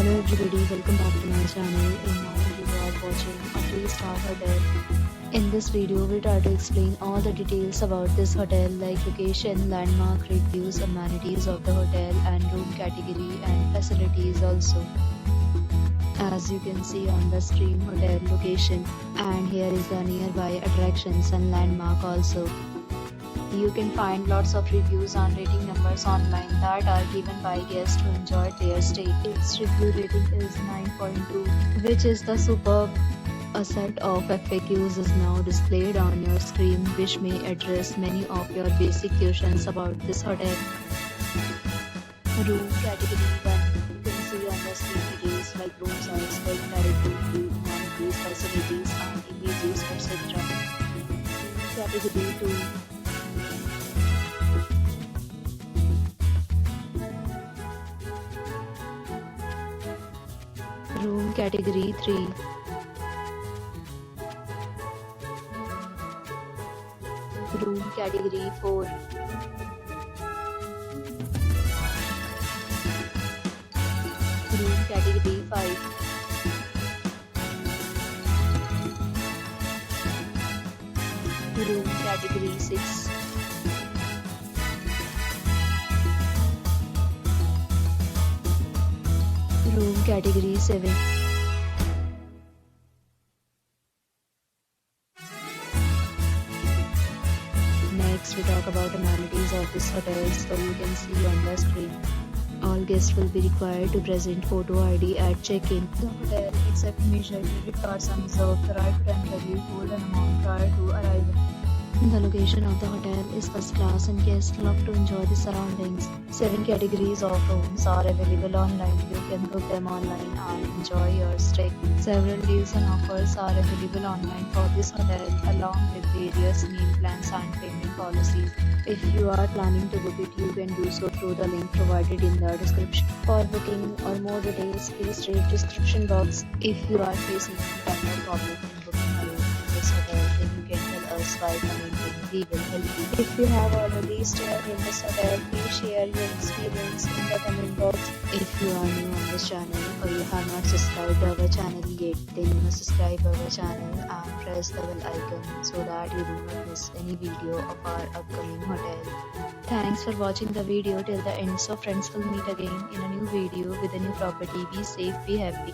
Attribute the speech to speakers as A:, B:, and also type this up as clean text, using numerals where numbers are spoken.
A: Hello everybody, welcome back to my channel. And now you are watching a 3-star hotel. In this video, we try to explain all the details about this hotel like location, landmark, reviews, amenities of the hotel and room category and facilities also. As you can see on the screen, hotel location, and here is the nearby attractions and landmark also. You can find lots of reviews and rating numbers online that are given by guests who enjoyed their stay. Its review rating is 9.2, which is the superb. A set of FAQs is now displayed on your screen, which may address many of your basic questions about this hotel. Room category 1. You can see on the screen details like room size, quick direct view, amenities, facilities, and images, etc. Category 2. Room category 3. Room category 4. Room category 5. Room category 6. Room category 7. Next, we talk about amenities of this hotel, so you can see on the screen. All guests will be required to present photo ID at check-in. The hotel accepts major credit cards and reserves the right to temporarily hold an amount prior to arrival. The location of the hotel is first class and guests love to enjoy the surroundings. 7 categories of rooms are available online. You can book them online and enjoy your stay. Several deals and offers are available online for this hotel along with various meal plans and payment policies. If you are planning to book it, you can do so through the link provided in the description. For booking or more details, please read description box. If you are facing any kind of problem in booking a room in this hotel, then you can tell us by commenting. We will help you. If you have already stayed in this hotel, please share your experience in the comment box. If you are new on this channel or you have not subscribed to our channel yet, then you must subscribe our channel and press the bell icon so that you do not miss any video of our upcoming hotel. Thanks for watching the video till the end. So friends, will meet again in a new video with a new property. Be safe, be happy.